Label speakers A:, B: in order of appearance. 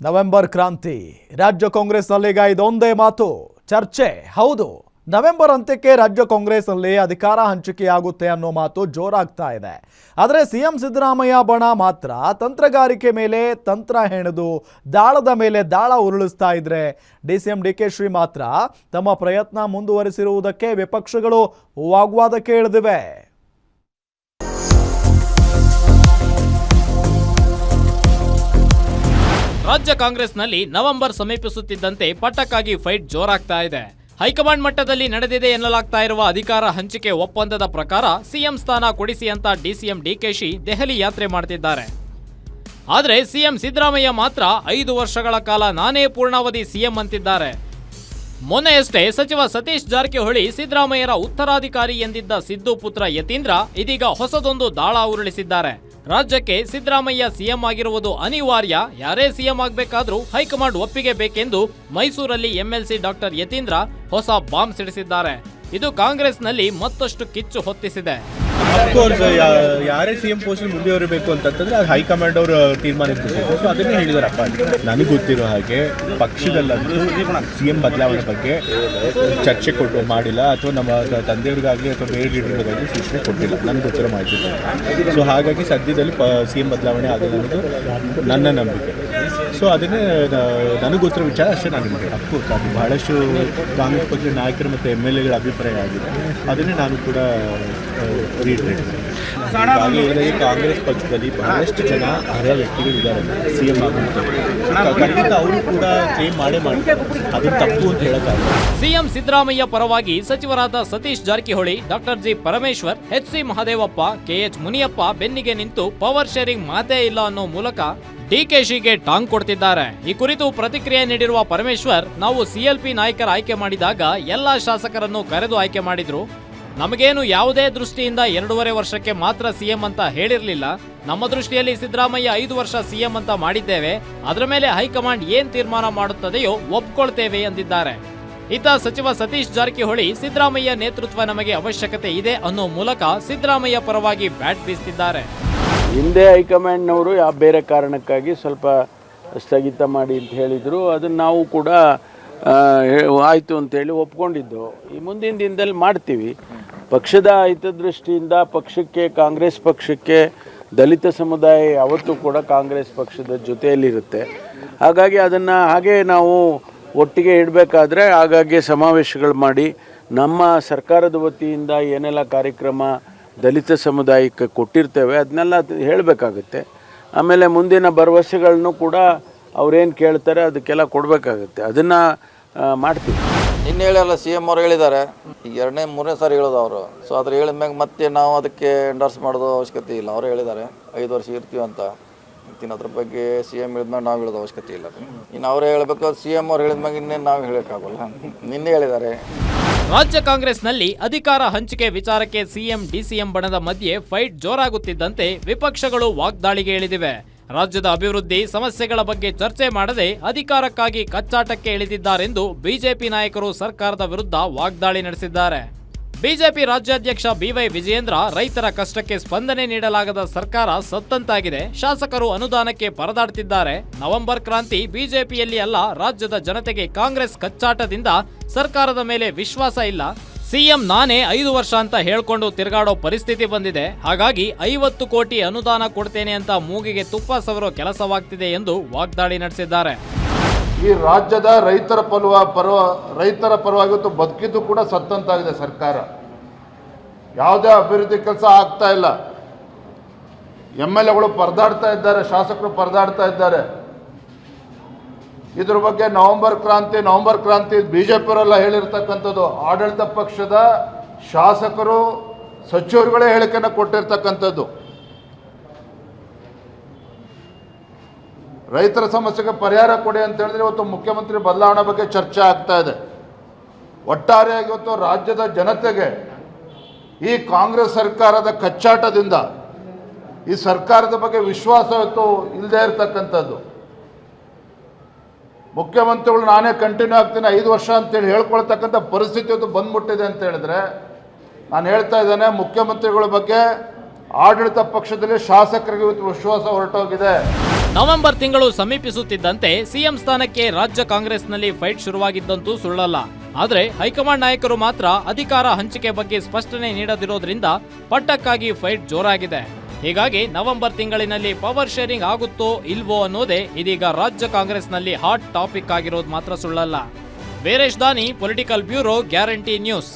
A: November ಕ್ರಾಂತಿ ರಾಜ್ಯ ಕಾಂಗ್ರೆಸ್ನಲ್ಲೀಗ ಇದೊಂದೇ ಮಾತು ಚರ್ಚೆ. ಹೌದು, ನವೆಂಬರ್ ಅಂತ್ಯಕ್ಕೆ ರಾಜ್ಯ ಕಾಂಗ್ರೆಸ್ನಲ್ಲಿ ಅಧಿಕಾರ ಹಂಚಿಕೆಯಾಗುತ್ತೆ ಅನ್ನೋ ಮಾತು ಜೋರಾಗ್ತಾ ಇದೆ. ಆದರೆ ಸಿಎಂ ಸಿದ್ದರಾಮಯ್ಯ ಬಣ ಮಾತ್ರ ತಂತ್ರಗಾರಿಕೆ ಮೇಲೆ ತಂತ್ರ ಹೆಣೆದು ದಾಳದ ಮೇಲೆ ದಾಳ ಉರುಳಿಸ್ತಾ ಇದ್ರೆ, ಡಿಸಿಎಂ ಡಿಕೆಶಿ ಮಾತ್ರ ತಮ್ಮ ಪ್ರಯತ್ನ ಮುಂದುವರಿಸಿರುವುದಕ್ಕೆ ವಿಪಕ್ಷಗಳು ವಾಗ್ವಾದಕ್ಕೆ ಇಳಿದಿವೆ.
B: ರಾಜ್ಯ ಕಾಂಗ್ರೆಸ್ನಲ್ಲಿ ನವೆಂಬರ್ ಸಮೀಪಿಸುತ್ತಿದ್ದಂತೆ ಪಟ್ಟಕ್ಕಾಗಿ ಫೈಟ್ ಜೋರಾಗ್ತಾ ಇದೆ. ಹೈಕಮಾಂಡ್ ಮಟ್ಟದಲ್ಲಿ ನಡೆದಿದೆ ಎನ್ನಲಾಗ್ತಾ ಇರುವ ಅಧಿಕಾರ ಹಂಚಿಕೆ ಒಪ್ಪಂದದ ಪ್ರಕಾರ ಸಿಎಂ ಸ್ಥಾನ ಕೊಡಿಸಿ ಅಂತ ಡಿಸಿಎಂ ಡಿಕೆಶಿ ದೆಹಲಿ ಯಾತ್ರೆ ಮಾಡ್ತಿದ್ದಾರೆ. ಆದರೆ ಸಿಎಂ ಸಿದ್ದರಾಮಯ್ಯ ಮಾತ್ರ 5 ವರ್ಷಗಳ ಕಾಲ ನಾನೇ ಪೂರ್ಣಾವಧಿ ಸಿಎಂ ಅಂತಿದ್ದಾರೆ. ಮೊನ್ನೆಯಷ್ಟೇ ಸಚಿವ ಸತೀಶ್ ಜಾರಕಿಹೊಳಿ ಸಿದ್ದರಾಮಯ್ಯರ ಉತ್ತರಾಧಿಕಾರಿ ಎಂದಿದ್ದ ಸಿದ್ದು ಪುತ್ರ ಯತೀಂದ್ರ ಇದೀಗ ಹೊಸದೊಂದು ದಾಳ ಉರುಳಿಸಿದ್ದಾರೆ. ರಾಜ್ಯಕ್ಕೆ ಸಿದ್ದರಾಮಯ್ಯ ಸಿಎಂ ಆಗಿರುವುದು ಅನಿವಾರ್ಯ, ಯಾರೇ ಸಿಎಂ ಆಗಬೇಕಾದ್ರೂ ಹೈಕಮಾಂಡ್ ಒಪ್ಪಿಗೆ ಬೇಕೆಂದು ಮೈಸೂರಲ್ಲಿ ಎಂಎಲ್ಸಿ ಡಾಕ್ಟರ್ ಯತೀಂದ್ರ ಹೊಸ ಬಾಂಬ್ ಸಿಡಿಸಿದ್ದಾರೆ. ಇದು ಕಾಂಗ್ರೆಸ್ನಲ್ಲಿ ಮತ್ತಷ್ಟು ಕಿಚ್ಚು ಹೊತ್ತಿಸಿದೆ.
C: ಅಫ್ಕೋರ್ಸ್ ಯಾರೇ ಸಿಎಂ ಪೋಸ್ಟ್ ಮುಂದುವರಿಬೇಕು ಅಂತಂದ್ರೆ ಅದು ಹೈಕಮಾಂಡ್ ಅವರು ತೀರ್ಮಾನಿಸಬೇಕು. ಸೊ ಅದನ್ನೇ ಹೇಳಿದಾರಪ್ಪ. ನನಗೆ ಗೊತ್ತಿರೋ ಹಾಗೆ ಪಕ್ಷದಲ್ಲಂತೂ ಸಿಎಂ ಬದಲಾವಣೆ ಬಗ್ಗೆ ಚರ್ಚೆ ಮಾಡಿಲ್ಲ, ಅಥವಾ ನಮ್ಮ ತಂದೆಯವ್ರಿಗಾಗಲಿ ಅಥವಾ ಬೇರೆ ಲೀಡರ್ಗಳಿಗಾಗಲಿ ಸೂಚನೆ ಕೊಟ್ಟಿಲ್ಲ, ನನಗೆ ಗೊತ್ತಿರೋ ಮಾಹಿತಿ. ಸೊ ಹಾಗಾಗಿ ಸದ್ಯದಲ್ಲಿ ಸಿಎಂ ಬದಲಾವಣೆ ಆಗಲ್ಲ ಅನ್ನೋದು ನನ್ನ ನಂಬಿಕೆ. ಸೊ ಅದನ್ನೇ ನನಗೆ ಗೊತ್ತಿರೋ ವಿಚಾರ ಅಷ್ಟೇ. ನಾನು ನಿಮಗೆ ಅಫ್ಕೋರ್ಸ್ ಅದು ಬಹಳಷ್ಟು ಕಾಂಗ್ರೆಸ್ ಪಕ್ಷದ ನಾಯಕರು ಮತ್ತು MLAಗಳ ಅಭಿಪ್ರಾಯ ಆಗಿದೆ. ಅದನ್ನೇ ನಾನು ಕೂಡ ಕಾಂಗ್ರೆಸ್ ಪಕ್ಷದಲ್ಲಿ ಬಹಳಷ್ಟು ಜನ ಅರ್ಹ ವ್ಯಕ್ತಿಗಳಿದ್ದಾರೆ ಸಿಎಂ ಆಗುವಂಥದ್ದು. ಖಂಡಿತ ಅವರು ಕೂಡ ಕ್ಲೇಮ್ ಮಾಡೇ ಮಾಡ್ತಾರೆ, ಅದನ್ನು ತಪ್ಪು ಅಂತ ಹೇಳಕ್ಕಾಗಲ್ಲ.
B: ಸಿಎಂ ಸಿದ್ದರಾಮಯ್ಯ ಪರವಾಗಿ ಸಚಿವರಾದ Satish Jarkiholi, doctor G Parameshwar, HC Mahadevappa, KH Muniyappa ಬೆನ್ನಿಗೆ ನಿಂತು ಪವರ್ ಶೇರಿಂಗ್ ಮಾತೇ ಇಲ್ಲ ಅನ್ನೋ ಮೂಲಕ ಡಿಕೆಶಿಗೆ ಟಾಂಗ್ ಕೊಡ್ತಿದ್ದಾರೆ. ಈ ಕುರಿತು ಪ್ರತಿಕ್ರಿಯೆ ನೀಡಿರುವ ಪರಮೇಶ್ವರ್, ನಾವು CLP ನಾಯಕರ ಆಯ್ಕೆ ಮಾಡಿದಾಗ ಎಲ್ಲಾ ಶಾಸಕರನ್ನು ಕರೆದು ಆಯ್ಕೆ ಮಾಡಿದ್ರು. ನಮಗೇನು ಯಾವುದೇ ದೃಷ್ಟಿಯಿಂದ 2.5 ವರ್ಷಕ್ಕೆ ಮಾತ್ರ ಸಿಎಂ ಅಂತ ಹೇಳಿರಲಿಲ್ಲ. ನಮ್ಮ ದೃಷ್ಟಿಯಲ್ಲಿ ಸಿದ್ದರಾಮಯ್ಯ 5 ವರ್ಷ ಸಿಎಂ ಅಂತ ಮಾಡಿದ್ದೇವೆ. ಅದರ ಮೇಲೆ ಹೈಕಮಾಂಡ್ ಏನ್ ತೀರ್ಮಾನ ಮಾಡುತ್ತದೆಯೋ ಒಪ್ಕೊಳ್ತೇವೆ ಎಂದಿದ್ದಾರೆ. ಇತ್ತ ಸಚಿವ ಸತೀಶ್ ಜಾರಕಿಹೊಳಿ, ಸಿದ್ದರಾಮಯ್ಯ ನೇತೃತ್ವ ನಮಗೆ ಅವಶ್ಯಕತೆ ಇದೆ ಅನ್ನೋ ಮೂಲಕ ಸಿದ್ದರಾಮಯ್ಯ ಪರವಾಗಿ ಬ್ಯಾಟ್ ಬೀಸ್ತಿದ್ದಾರೆ.
D: ಹಿಂದೆ ಹೈಕಮಾಂಡ್ನವರು ಯಾವ ಬೇರೆ ಕಾರಣಕ್ಕಾಗಿ ಸ್ವಲ್ಪ ಸ್ಥಗಿತ ಮಾಡಿ ಅಂತ ಹೇಳಿದರು. ಅದನ್ನು ನಾವು ಕೂಡ ಆಯಿತು ಅಂತೇಳಿ ಒಪ್ಕೊಂಡಿದ್ದು. ಈ ಮುಂದಿನ ದಿನದಲ್ಲಿ ಮಾಡ್ತೀವಿ. ಪಕ್ಷದ ಹಿತದೃಷ್ಟಿಯಿಂದ ಪಕ್ಷಕ್ಕೆ, ಕಾಂಗ್ರೆಸ್ ಪಕ್ಷಕ್ಕೆ ದಲಿತ ಸಮುದಾಯ ಯಾವತ್ತೂ ಕೂಡ ಕಾಂಗ್ರೆಸ್ ಪಕ್ಷದ ಜೊತೆಯಲ್ಲಿರುತ್ತೆ. ಹಾಗಾಗಿ ಅದನ್ನು ಹಾಗೆ ನಾವು ಒಟ್ಟಿಗೆ ಇಡಬೇಕಾದ್ರೆ ಆಗಾಗ್ಗೆ ಸಮಾವೇಶಗಳು ಮಾಡಿ ನಮ್ಮ ಸರ್ಕಾರದ ವತಿಯಿಂದ ಏನೆಲ್ಲ ಕಾರ್ಯಕ್ರಮ ದಲಿತ ಸಮುದಾಯಕ್ಕೆ ಕೊಟ್ಟಿರ್ತೇವೆ ಅದನ್ನೆಲ್ಲ ಹೇಳಬೇಕಾಗುತ್ತೆ. ಆಮೇಲೆ ಮುಂದಿನ ಭರವಸೆಗಳನ್ನು ಕೂಡ ಅವ್ರೇನು ಕೇಳ್ತಾರೆ ಅದಕ್ಕೆಲ್ಲ ಕೊಡಬೇಕಾಗುತ್ತೆ. ಅದನ್ನು ಮಾಡ್ತೀವಿ.
E: ಇನ್ನು ಹೇಳಲ್ಲ, CM ಅವರು ಹೇಳಿದ್ದಾರೆ. ಈಗ 2ನೇ 3ನೇ ಸಾರಿ ಹೇಳೋದು ಅವರು. ಸೊ ಅದ್ರ ಹೇಳಿದ ಮ್ಯಾಗ ಮತ್ತೆ ನಾವು ಅದಕ್ಕೆ ಎಂಡರ್ಸ್ ಮಾಡೋದು ಅವಶ್ಯಕತೆ ಇಲ್ಲ. ಅವರು ಹೇಳಿದ್ದಾರೆ 5 ವರ್ಷ ಇರ್ತೀವಿ ಅಂತ. ಅದ್ರ ಬಗ್ಗೆ CM ಹೇಳಿದ್ಮ್ಯಾಗ ನಾವು ಹೇಳೋದು ಅವಶ್ಯಕತೆ ಇಲ್ಲ. ಇನ್ನು ಅವರೇ ಹೇಳಬೇಕು. CM ಅವ್ರು ಹೇಳಿದ್ಮ್ಯಾಗ ಇನ್ನೇನು ನಾವು ಹೇಳೋಕ್ಕಾಗಲ್ಲ. ನಿನ್ನೆ ಹೇಳಿದ್ದಾರೆ.
B: ರಾಜ್ಯ ಕಾಂಗ್ರೆಸ್ನಲ್ಲಿ ಅಧಿಕಾರ ಹಂಚಿಕೆ ವಿಚಾರಕ್ಕೆ ಸಿಎಂ ಡಿಸಿಎಂ ಬಣದ ಮಧ್ಯೆ ಫೈಟ್ ಜೋರಾಗುತ್ತಿದ್ದಂತೆ ವಿಪಕ್ಷಗಳು ವಾಗ್ದಾಳಿಗೆ ಇಳಿದಿವೆ. ರಾಜ್ಯದ ಅಭಿವೃದ್ಧಿ ಸಮಸ್ಯೆಗಳ ಬಗ್ಗೆ ಚರ್ಚೆ ಮಾಡದೆ ಅಧಿಕಾರಕ್ಕಾಗಿ ಕಚ್ಚಾಟಕ್ಕೆ ಇಳಿದಿದ್ದಾರೆಂದು ಬಿಜೆಪಿ ನಾಯಕರು ಸರ್ಕಾರದ ವಿರುದ್ಧ ವಾಗ್ದಾಳಿ ನಡೆಸಿದ್ದಾರೆ. ಬಿಜೆಪಿ ರಾಜ್ಯಾಧ್ಯಕ್ಷ BY ವಿಜಯೇಂದ್ರ, ರೈತರ ಕಷ್ಟಕ್ಕೆ ಸ್ಪಂದನೆ ನೀಡಲಾಗದ ಸರ್ಕಾರ ಸತ್ತಂತಾಗಿದೆ, ಶಾಸಕರು ಅನುದಾನಕ್ಕೆ ಪರದಾಡ್ತಿದ್ದಾರೆ. ನವೆಂಬರ್ ಕ್ರಾಂತಿ ಬಿಜೆಪಿಯಲ್ಲಿ ಅಲ್ಲ, ರಾಜ್ಯದ ಜನತೆಗೆ ಕಾಂಗ್ರೆಸ್ ಕಚ್ಚಾಟದಿಂದ ಸರ್ಕಾರದ ಮೇಲೆ ವಿಶ್ವಾಸ ಇಲ್ಲ. ಸಿಎಂ ನಾನೇ 5 ವರ್ಷ ಅಂತ ಹೇಳ್ಕೊಂಡು ತಿರುಗಾಡೋ ಪರಿಸ್ಥಿತಿ ಬಂದಿದೆ. ಹಾಗಾಗಿ 50 ಕೋಟಿ ಅನುದಾನ ಕೊಡ್ತೇನೆ ಅಂತ ಮೂಗಿಗೆ ತುಪ್ಪ ಸವರೋ ಕೆಲಸವಾಗ್ತಿದೆ ಎಂದು ವಾಗ್ದಾಳಿ ನಡೆಸಿದ್ದಾರೆ.
F: ಈ ರಾಜ್ಯದ ರೈತರ ಪರವಾಗಿ ಬದುಕಿದ್ದು ಕೂಡ ಸತ್ತಂತಾಗಿದೆ ಸರ್ಕಾರ. ಯಾವುದೇ ಅಭಿವೃದ್ಧಿ ಕೆಲಸ ಆಗ್ತಾ ಇಲ್ಲ. MLAಗಳು ಪರದಾಡ್ತಾ ಇದ್ದಾರೆ, ಶಾಸಕರು ಪರದಾಡ್ತಾ ಇದ್ದಾರೆ. ಇದ್ರ ಬಗ್ಗೆ ನವೆಂಬರ್ ಕ್ರಾಂತಿ ಬಿಜೆಪಿಯವರೆಲ್ಲ ಹೇಳಿರ್ತಕ್ಕಂಥದ್ದು. ಆಡಳಿತ ಪಕ್ಷದ ಶಾಸಕರು, ಸಚಿವರುಗಳೇ ಹೇಳಿಕೆಯನ್ನು ಕೊಟ್ಟಿರ್ತಕ್ಕಂಥದ್ದು. ರೈತರ ಸಮಸ್ಯೆಗೆ ಪರಿಹಾರ ಕೊಡಿ ಅಂತ ಹೇಳಿದ್ರೆ ಇವತ್ತು ಮುಖ್ಯಮಂತ್ರಿ ಬದಲಾವಣೆ ಬಗ್ಗೆ ಚರ್ಚೆ ಆಗ್ತಾ ಇದೆ. ಒಟ್ಟಾರೆಯಾಗಿ ಇವತ್ತು ರಾಜ್ಯದ ಜನತೆಗೆ ಈ ಕಾಂಗ್ರೆಸ್ ಸರ್ಕಾರದ ಕಚ್ಚಾಟದಿಂದ ಈ ಸರ್ಕಾರದ ಬಗ್ಗೆ ವಿಶ್ವಾಸ ಇವತ್ತು ಇಲ್ಲದೆ ಇರತಕ್ಕಂಥದ್ದು. ಮುಖ್ಯಮಂತ್ರಿಗಳು ನಾನೇ ಕಂಟಿನ್ಯೂ ಆಗ್ತೀನಿ 5 ವರ್ಷ ಅಂತೇಳಿ ಹೇಳ್ಕೊಳ್ತಕ್ಕಂಥ ಪರಿಸ್ಥಿತಿ ಇವತ್ತು ಬಂದ್ಬಿಟ್ಟಿದೆ ಅಂತ ಹೇಳಿದ್ರೆ, ನಾನು ಹೇಳ್ತಾ ಇದ್ದೇನೆ, ಮುಖ್ಯಮಂತ್ರಿಗಳ ಬಗ್ಗೆ ಆಡಳಿತ ಪಕ್ಷದಲ್ಲಿ ಶಾಸಕರಿಗೆ ಇವತ್ತು ವಿಶ್ವಾಸ ಹೊರಟೋಗಿದೆ.
B: ನವೆಂಬರ್ ತಿಂಗಳು ಸಮೀಪಿಸುತ್ತಿದ್ದಂತೆ ಸಿಎಂ ಸ್ಥಾನಕ್ಕೆ ರಾಜ್ಯ ಕಾಂಗ್ರೆಸ್ನಲ್ಲಿ ಫೈಟ್ ಶುರುವಾಗಿದ್ದಂತೂ ಸುಳ್ಳಲ್ಲ. ಆದರೆ ಹೈಕಮಾಂಡ್ ನಾಯಕರು ಮಾತ್ರ ಅಧಿಕಾರ ಹಂಚಿಕೆ ಬಗ್ಗೆ ಸ್ಪಷ್ಟನೆ ನೀಡದಿರೋದ್ರಿಂದ ಪಟ್ಟಕ್ಕಾಗಿ ಫೈಟ್ ಜೋರಾಗಿದೆ. ಹೀಗಾಗಿ ನವೆಂಬರ್ ತಿಂಗಳಿನಲ್ಲಿ ಪವರ್ ಶೇರಿಂಗ್ ಆಗುತ್ತೋ ಇಲ್ವೋ ಅನ್ನೋದೇ ಇದೀಗ ರಾಜ್ಯ ಕಾಂಗ್ರೆಸ್ನಲ್ಲಿ ಹಾಟ್ ಟಾಪಿಕ್ ಆಗಿರೋದು ಮಾತ್ರ ಸುಳ್ಳಲ್ಲ. ವೀರೇಶ್ ದಾನಿ, ಪೊಲಿಟಿಕಲ್ ಬ್ಯೂರೋ, ಗ್ಯಾರಂಟಿ ನ್ಯೂಸ್.